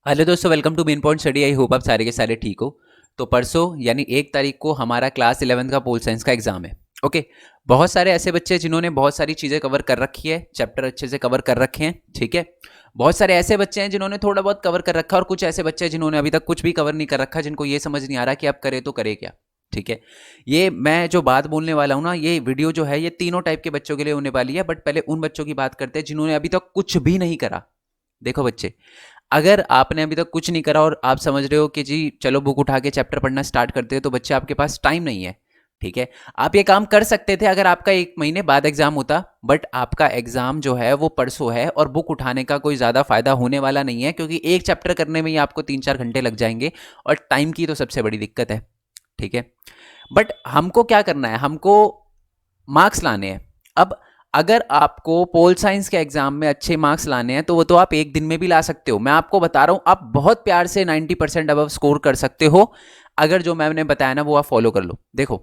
Hello दोस्तों, welcome to main point study. I hope आप सारे के सारे ठीक हो। तो परसों यानी 1 तारीख को हमारा क्लास 11th का पोल साइंस का एग्जाम है। ओके। बहुत सारे ऐसे बच्चे हैं जिन्होंने बहुत सारी चीज़ें कवर कर रखी है, चैप्टर अच्छे से कवर कर रखे हैं, ठीक है। बहुत सारे ऐसे बच्चे हैं जिन्होंने थोड़ा बहुत कवर कर रखा है, और कुछ ऐसे बच्चे हैं जिन्होंने अभी तक कुछ भी कवर नहीं कर रखा, जिनको ये समझ नहीं आ रहा कि आप करें तो करें क्या। ठीक है। ये मैं जो बात बोलने वाला हूँ ना, ये वीडियो जो है ये तीनों टाइप के बच्चों के लिए होने वाली है। बट पहले उन बच्चों की बात करते हैं जिन्होंने अभी तक कुछ भी नहीं करा। देखो बच्चे, अगर आपने अभी तक कुछ नहीं करा और आप समझ रहे हो कि जी चलो बुक उठा के चैप्टर पढ़ना स्टार्ट करते हैं, तो बच्चे आपके पास टाइम नहीं है। ठीक है। आप ये काम कर सकते थे अगर आपका 1 महीने बाद एग्जाम होता, बट आपका एग्जाम जो है वो परसों है और बुक उठाने का कोई ज़्यादा फायदा होने वाला नहीं है, क्योंकि एक चैप्टर करने में ही आपको 3-4 घंटे लग जाएंगे, और टाइम की तो सबसे बड़ी दिक्कत है। ठीक है। बट हमको क्या करना है, हमको मार्क्स लाने हैं। अब अगर आपको पोल साइंस के एग्जाम में अच्छे मार्क्स लाने हैं तो वो तो आप एक दिन में भी ला सकते हो। मैं आपको बता रहा हूं, आप बहुत प्यार से 90% अबव स्कोर कर सकते हो अगर जो मैंने बताया ना वो आप फॉलो कर लो। देखो,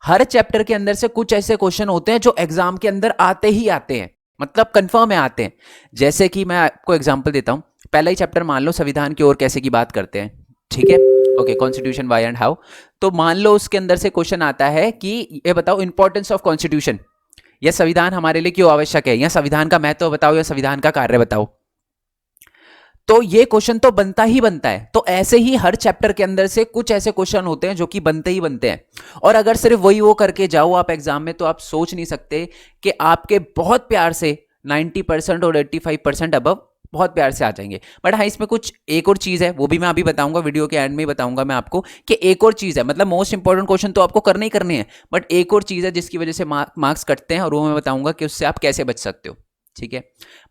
हर चैप्टर के अंदर से कुछ ऐसे क्वेश्चन होते हैं जो एग्जाम के अंदर आते ही आते हैं, मतलब कंफर्म है आते हैं। जैसे कि मैं आपको एग्जाम्पल देता हूं। पहला ही चैप्टर मान लो संविधान की ओर कैसे की बात करते हैं, ठीक है। Okay, constitution why and how. तो मान लो उसके अंदर से क्वेश्चन आता है कि ये बताओ इंपॉर्टेंस ऑफ कॉन्स्टिट्यूशन, या संविधान हमारे लिए क्यों आवश्यक है, या संविधान का महत्व बताओ, या संविधान का कार्य बताओ। तो ये क्वेश्चन तो बनता ही बनता है। तो ऐसे ही हर चैप्टर के अंदर से कुछ ऐसे क्वेश्चन होते हैं जो कि बनते ही बनते हैं। और अगर सिर्फ वही वो करके जाओ आप एग्जाम में, तो आप सोच नहीं सकते कि आपके बहुत प्यार से 90% और 85% अबव बहुत प्यार से आ जाएंगे। बट हाँ, इसमें कुछ एक और चीज है, वो भी मैं अभी बताऊंगा, वीडियो के एंड में बताऊंगा मैं आपको कि एक और चीज है। मतलब मोस्ट इंपॉर्टेंट क्वेश्चन तो आपको करने ही करने हैं, बट एक और चीज है जिसकी वजह से मार्क्स कटते हैं, और वो मैं बताऊंगा कि उससे आप कैसे बच सकते हो। ठीक है।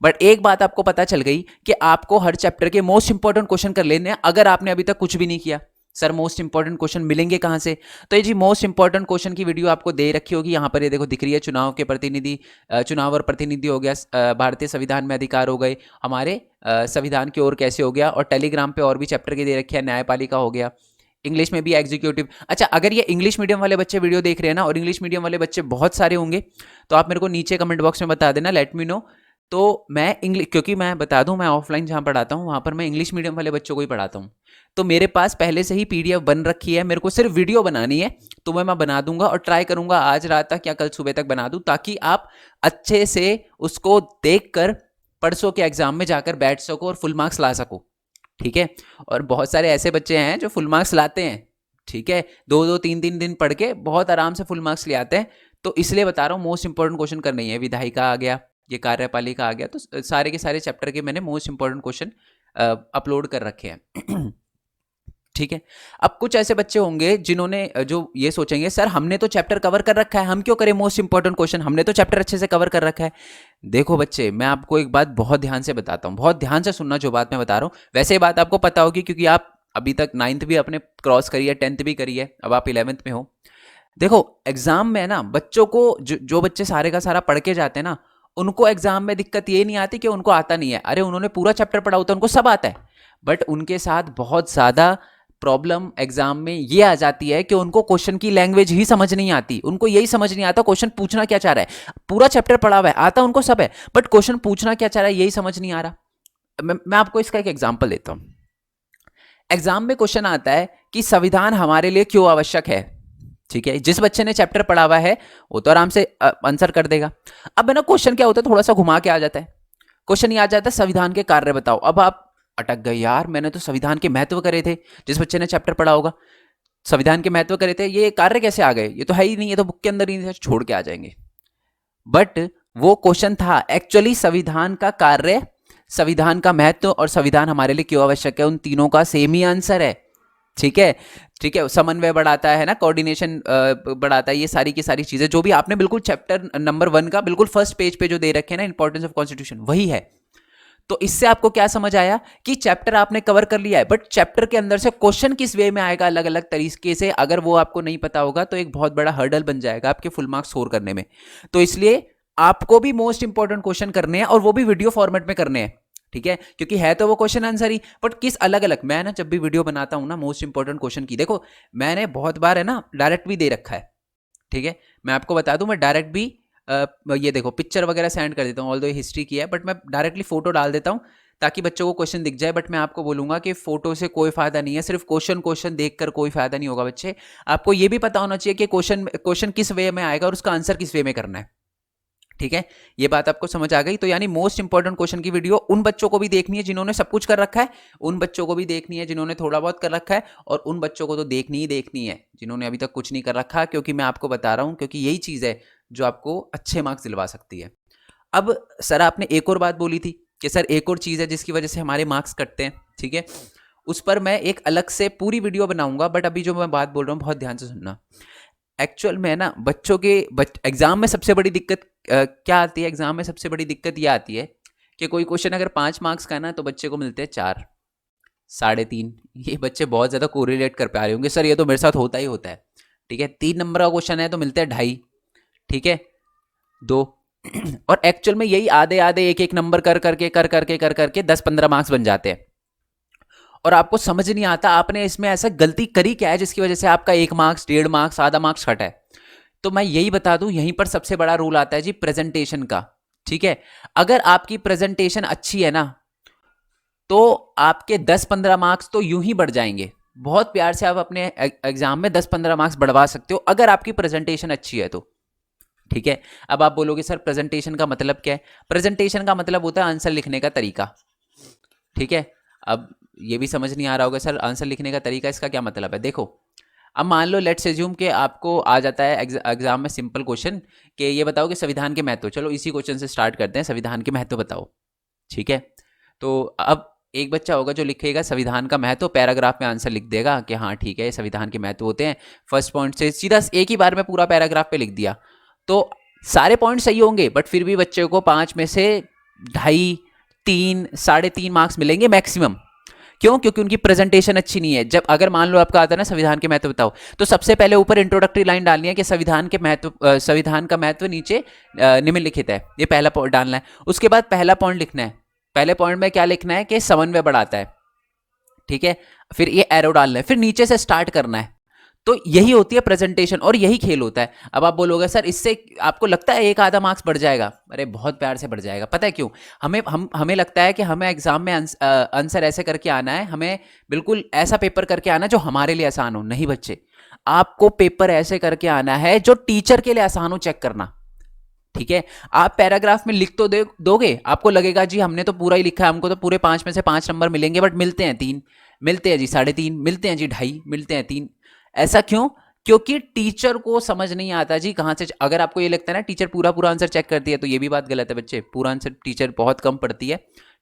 बट एक बात आपको पता चल गई कि आपको हर चैप्टर के मोस्ट इंपॉर्टेंट क्वेश्चन कर लेने हैं अगर आपने अभी तक कुछ भी नहीं किया। सर मोस्ट इंपॉर्टेंट क्वेश्चन मिलेंगे कहां से? तो ये जी मोस्ट इंपॉर्टेंट क्वेश्चन की वीडियो आपको दे रखी होगी, यहां पर ये देखो दिख रही है। चुनाव के प्रतिनिधि, चुनाव और प्रतिनिधि हो गया, भारतीय संविधान में अधिकार हो गए, हमारे संविधान की ओर कैसे हो गया, और टेलीग्राम पे और भी चैप्टर की दे रखी है, न्यायपालिका हो गया। इंग्लिश में भी एग्जीक्यूटिव। अच्छा, अगर ये इंग्लिश मीडियम वाले बच्चे वीडियो देख रहे हैं ना, और इंग्लिश मीडियम वाले बच्चे बहुत सारे होंगे, तो आप मेरे को नीचे कमेंट बॉक्स में बता देना, लेट मी नो। तो मैं इंग्लिश, क्योंकि मैं बता दूं मैं ऑफलाइन जहां पढ़ाता हूं वहां पर मैं इंग्लिश मीडियम वाले बच्चों को ही पढ़ाता हूं। तो मेरे पास पहले से ही पीडीएफ बन रखी है, मेरे को सिर्फ वीडियो बनानी है। तो मैं बना दूंगा और ट्राई करूंगा आज रात तक या कल सुबह तक बना दूं, ताकि आप अच्छे से उसको देखकर परसों के एग्जाम में जाकर बैठ सको और फुल मार्क्स ला सको। ठीक है। और बहुत सारे ऐसे बच्चे हैं जो फुल मार्क्स लाते हैं। ठीक है। 2-2 3-3 दिन पढ़ के बहुत आराम से फुल मार्क्स ले आते हैं। तो इसलिए बता रहा हूँ, मोस्ट इंपॉर्टेंट क्वेश्चन करना ही है। विधायिका आ गया, ये कार्यपालिका आ गया, तो सारे के सारे चैप्टर के मैंने मोस्ट इंपॉर्टेंट क्वेश्चन अपलोड कर रखे हैं। ठीक है। अब कुछ ऐसे बच्चे होंगे जिन्होंने जो ये सोचेंगे, सर हमने तो चैप्टर कवर कर रखा है, हम क्यों करें मोस्ट इंपॉर्टेंट क्वेश्चन, हमने तो चैप्टर अच्छे से कवर कर रखा है। देखो बच्चे, मैं आपको एक बात बहुत ध्यान से बताता हूँ, बहुत ध्यान से सुनना जो बात मैं बता रहा हूँ। वैसे ये बात आपको पता होगी क्योंकि आप अभी तक 9th भी अपने क्रॉस करी है, 10th भी करी है, अब आप 11th में हो। देखो, एग्जाम में ना बच्चों को जो बच्चे सारे का सारा पढ़ के जाते हैं ना, उनको एग्जाम में दिक्कत ये नहीं आती कि उनको आता नहीं है। अरे उन्होंने पूरा चैप्टर पढ़ा होता है, उनको सब आता है। बट उनके साथ बहुत ज्यादा प्रॉब्लम एग्जाम में ये आ जाती है कि उनको क्वेश्चन की लैंग्वेज ही समझ नहीं आती। उनको यही समझ नहीं आता क्वेश्चन पूछना क्या चाह रहा है। पूरा चैप्टर पढ़ा हुआ है, आता उनको सब है, बट क्वेश्चन पूछना क्या चाह रहा है यही समझ नहीं आ रहा। मैं आपको इसका एक एग्जाम्पल देता हूं। एग्जाम में क्वेश्चन आता है कि संविधान हमारे लिए क्यों आवश्यक है। ठीक है। जिस बच्चे ने चैप्टर पढ़ा हुआ है वो तो आराम से आंसर कर देगा। अब है ना, क्वेश्चन क्या होता है, थोड़ा सा घुमा के आ जाता है। क्वेश्चन ये आ जाता है, संविधान के कार्य बताओ। अब आप अटक गए, यार मैंने तो संविधान के महत्व करे थे। जिस बच्चे ने चैप्टर पढ़ा होगा, संविधान के महत्व करे थे, ये कार्य कैसे आ गए, ये तो है ही नहीं, ये तो बुक के अंदर ही छोड़ के आ जाएंगे। बट वो क्वेश्चन था एक्चुअली संविधान का कार्य, संविधान का महत्व, और संविधान हमारे लिए क्यों आवश्यक है, उन तीनों का सेम ही आंसर है। ठीक है। ठीक है। समन्वय बढ़ाता है ना, कोऑर्डिनेशन बढ़ाता है, ये सारी की सारी चीजें जो भी आपने बिल्कुल चैप्टर नंबर 1 का बिल्कुल फर्स्ट पेज पे जो दे रखे हैं ना, इंपॉर्टेंस ऑफ कॉन्स्टिट्यूशन, वही है। तो इससे आपको क्या समझ आया कि चैप्टर आपने कवर कर लिया है, बट चैप्टर के अंदर से क्वेश्चन किस वे में आएगा अलग अलग तरीके से, अगर वो आपको नहीं पता होगा तो एक बहुत बड़ा हर्डल बन जाएगा आपके फुल मार्क्स स्कोर करने में। तो इसलिए आपको भी मोस्ट इंपॉर्टेंट क्वेश्चन करने हैं, और वो भी वीडियो फॉर्मेट में करने हैं। ठीक है। क्योंकि है तो वो क्वेश्चन आंसर ही, बट किस अलग अलग। मैं ना जब भी वीडियो बनाता हूं ना मोस्ट इंपॉर्टेंट क्वेश्चन की, देखो मैंने बहुत बार है ना डायरेक्ट भी दे रखा है। ठीक है। मैं आपको बता दूं, मैं डायरेक्ट भी ये देखो पिक्चर वगैरह सेंड कर देता हूं, ऑल्दो हिस्ट्री की है, बट मैं डायरेक्टली फोटो डाल देता हूं ताकि बच्चों को क्वेश्चन दिख जाए। बट मैं आपको बोलूंगा कि फोटो से कोई फायदा नहीं है, सिर्फ क्वेश्चन देखकर कोई फायदा नहीं होगा बच्चे। आपको ये भी पता होना चाहिए कि क्वेश्चन किस वे में आएगा और उसका आंसर किस वे में करना है। ठीक है, ये बात आपको समझ आ गई। तो यानी मोस्ट इंपॉर्टेंट क्वेश्चन की वीडियो उन बच्चों को भी देखनी है जिन्होंने सब कुछ कर रखा है, उन बच्चों को भी देखनी है जिन्होंने थोड़ा बहुत कर रखा है, और उन बच्चों को तो देखनी ही देखनी है जिन्होंने अभी तक कुछ नहीं कर रखा। क्योंकि मैं आपको बता रहा हूं, क्योंकि यही चीज है जो आपको अच्छे मार्क्स दिलवा सकती है। अब सर आपने एक और बात बोली थी कि सर एक और चीज है जिसकी वजह से हमारे मार्क्स कटते हैं। ठीक है, उस पर मैं एक अलग से पूरी वीडियो बनाऊंगा। बट अभी जो मैं बात बोल रहा हूं बहुत ध्यान से सुनना। एक्चुअल में ना बच्चों के एग्जाम में सबसे बड़ी दिक्कत क्या आती है? एग्जाम में सबसे बड़ी दिक्कत ये आती है कि कोई क्वेश्चन अगर 5 मार्क्स का है ना तो बच्चे को मिलते हैं 4, 3.5। ये बच्चे बहुत ज्यादा कोरिलेट कर पा रहे होंगे, सर ये तो मेरे साथ होता ही होता है। ठीक है, 3 नंबर का क्वेश्चन है तो मिलते हैं 2.5। ठीक है, 2। और एक्चुअल में यही आधे आधे एक एक नंबर कर करके 10-15 मार्क्स बन जाते हैं। और आपको समझ नहीं आता आपने इसमें ऐसा गलती करी क्या है जिसकी वजह से आपका 1 मार्क्स, 1.5 मार्क्स, आधा मार्क्स कटा है। तो मैं यही बता दूं, यहीं पर सबसे बड़ा रूल आता है जी प्रेजेंटेशन का। ठीक है, अगर आपकी प्रेजेंटेशन अच्छी है ना तो आपके 10-15 मार्क्स तो यूं ही बढ़ जाएंगे। बहुत प्यार से आप अपने एग्जाम में 10-15 मार्क्स बढ़वा सकते हो अगर आपकी प्रेजेंटेशन अच्छी है तो। ठीक है, अब आप बोलोगे सर प्रेजेंटेशन का मतलब क्या है? प्रेजेंटेशन का मतलब होता है आंसर लिखने का तरीका। ठीक है, अब ये भी समझ नहीं आ रहा होगा सर आंसर लिखने का तरीका इसका क्या मतलब है। देखो, अब मान लो लेट्स एज्यूम कि आपको आ जाता है एग्जाम में सिंपल क्वेश्चन कि ये बताओ कि संविधान के महत्व। चलो इसी क्वेश्चन से स्टार्ट करते हैं, संविधान के महत्व बताओ। ठीक है, तो अब एक बच्चा होगा जो लिखेगा संविधान का महत्व, पैराग्राफ में आंसर लिख देगा कि हाँ ठीक है संविधान के महत्व होते हैं। फर्स्ट पॉइंट से सीधा एक ही बार में पूरा पैराग्राफ पे लिख दिया तो सारे पॉइंट सही होंगे, बट फिर भी बच्चे को 5 में से 2.5, 3, 3.5 मार्क्स मिलेंगे मैक्सिमम। क्यों? क्योंकि उनकी प्रेजेंटेशन अच्छी नहीं है। जब अगर मान लो आपका आता है ना संविधान के महत्व बताओ, तो सबसे पहले ऊपर इंट्रोडक्टरी लाइन डालनी है कि संविधान के महत्व, संविधान का महत्व नीचे निम्नलिखित है, ये पहला पॉइंट डालना है। उसके बाद पहला पॉइंट लिखना है। पहले पॉइंट में क्या लिखना है कि समन्वय बढ़ाता है। ठीक है, फिर ये एरो डालना है, फिर नीचे से स्टार्ट करना है। तो यही होती है प्रेजेंटेशन और यही खेल होता है। अब आप बोलोगे सर इससे आपको लगता है 1 आधा मार्क्स बढ़ जाएगा? अरे बहुत प्यार से बढ़ जाएगा। पता है क्यों? हमें लगता है कि हमें एग्जाम में आंसर ऐसे करके आना है, हमें बिल्कुल ऐसा पेपर करके आना है जो हमारे लिए आसान हो। नहीं बच्चे, आपको पेपर ऐसे करके आना है जो टीचर के लिए आसान हो चेक करना। ठीक है, आप पैराग्राफ में लिख तो दोगे, आपको लगेगा जी हमने तो पूरा ही लिखा है, हमको तो पूरे 5 में से 5 नंबर मिलेंगे, बट मिलते हैं 3, मिलते हैं जी 3.5, मिलते हैं जी 2.5, मिलते हैं 3। ऐसा क्यों? क्योंकि टीचर को समझ नहीं आता जी कहां से। अगर आपको ये लगता है ना टीचर पूरा पूरा आंसर चेक करती है, तो ये भी बात गलत है बच्चे। पूरा आंसर टीचर बहुत कम पढ़ती है।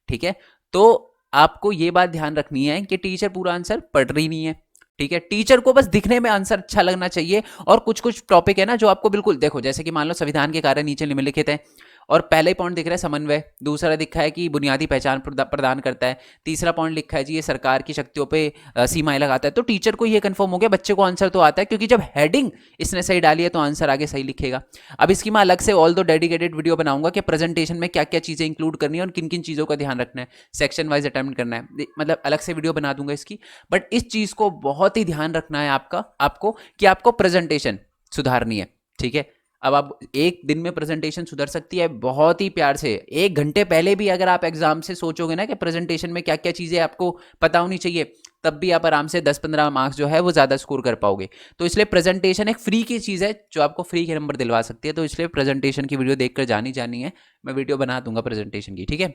ठीक है, तो आपको ये बात ध्यान रखनी है कि टीचर पूरा आंसर पढ़ रही नहीं है। ठीक है, टीचर को बस दिखने में आंसर अच्छा लगना चाहिए। और कुछ कुछ टॉपिक है ना जो आपको बिल्कुल देखो, जैसे कि मान लो संविधान के कार्य नीचे निम्नलिखित है, और पहले पॉइंट दिख रहा है समन्वय, दूसरा दिखा है कि बुनियादी पहचान प्रदान करता है, तीसरा पॉइंट लिखा है जी ये सरकार की शक्तियों पे सीमाएं लगाता है। तो टीचर को ये कंफर्म हो गया, बच्चे को आंसर तो आता है, क्योंकि जब हेडिंग इसने सही डाली है तो आंसर आगे सही लिखेगा। अब इसकी मैं अलग से ऑल दो डेडिकेटेड वीडियो बनाऊंगा कि प्रेजेंटेशन में क्या क्या चीजें इंक्लूड करनी है और किन किन चीजों का ध्यान रखना है, सेक्शन वाइज अटेम्प्ट करना है, मतलब अलग से वीडियो बना दूंगा इसकी। बट इस चीज को बहुत ही ध्यान रखना है आपको कि आपको प्रेजेंटेशन सुधारनी है। ठीक है, अब आप एक दिन में प्रेजेंटेशन सुधर सकती है बहुत ही प्यार से। 1 घंटे पहले भी अगर आप एग्जाम से सोचोगे ना कि प्रेजेंटेशन में क्या क्या चीजें आपको पता होनी चाहिए, तब भी आप आराम से 10-15 मार्क्स जो है वो ज्यादा स्कोर कर पाओगे। तो इसलिए प्रेजेंटेशन एक फ्री की चीज है जो आपको फ्री के नंबर दिलवा सकती है। तो इसलिए प्रेजेंटेशन की वीडियो देखकर जानी है, मैं वीडियो बना दूंगा प्रेजेंटेशन की। ठीक है,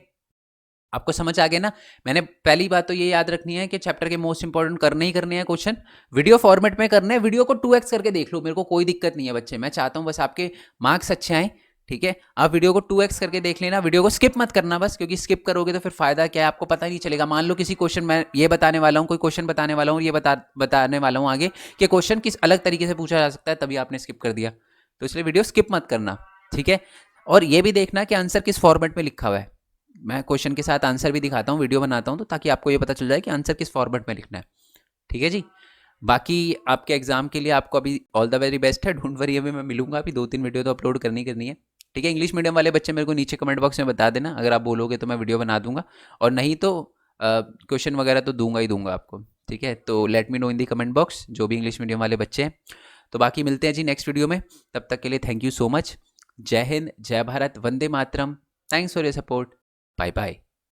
आपको समझ आ गया ना? मैंने पहली बात तो ये याद रखनी है कि चैप्टर के मोस्ट इंपॉर्टेंट करने ही करने हैं क्वेश्चन, वीडियो फॉर्मेट में करने हैं। वीडियो को 2x करके देख लो, मेरे को कोई दिक्कत नहीं है बच्चे, मैं चाहता हूं बस आपके मार्क्स अच्छे आए। ठीक है, आप वीडियो को 2x करके देख लेना, वीडियो को स्किप मत करना बस, क्योंकि स्किप करोगे तो फिर फायदा क्या है आपको पता नहीं चलेगा। मान लो किसी क्वेश्चन मैं ये बताने वाला हूँ, कोई क्वेश्चन बताने वाला हूँ, ये बताने वाला हूँ आगे कि क्वेश्चन किस अलग तरीके से पूछा जा सकता है, तभी आपने स्किप कर दिया। तो इसलिए वीडियो स्किप मत करना। ठीक है, और ये भी देखना कि आंसर किस फॉर्मेट में लिखा हुआ है। मैं क्वेश्चन के साथ आंसर भी दिखाता हूँ, वीडियो बनाता हूँ, तो ताकि आपको ये पता चल जाए कि आंसर किस फॉर्मेट में लिखना है। ठीक है जी, बाकी आपके एग्जाम के लिए आपको अभी ऑल द वेरी बेस्ट है। डोंट वरी, अभी मैं मिलूंगा, अभी 2-3 वीडियो तो अपलोड करनी है। ठीक है, इंग्लिश मीडियम वाले बच्चे मेरे को नीचे कमेंट बॉक्स में बता देना, अगर आप बोलोगे तो मैं वीडियो बना दूंगा, और नहीं तो क्वेश्चन वगैरह तो दूंगा ही दूंगा आपको। ठीक है, तो लेट मी नो इन दी कमेंट बॉक्स जो भी इंग्लिश मीडियम वाले बच्चे हैं। तो बाकी मिलते हैं जी नेक्स्ट वीडियो में, तब तक के लिए थैंक यू सो मच। जय हिंद, जय भारत, वंदे मातरम। Thanks for your support, bye bye.